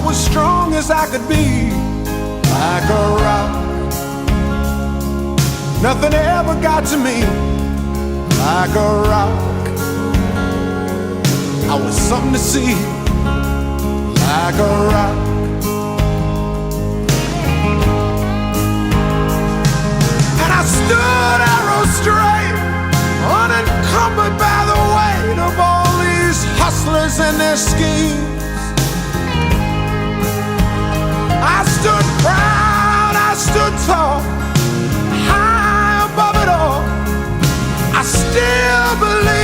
was strong as I could be, like a rock. Nothing ever got to me, like a rock. I was something to see, like a rock. And I stood arrow straight, unencumbered by the weight of all these hustlers and their schemes. I stood proud, I stood tall, high above it all. I still believe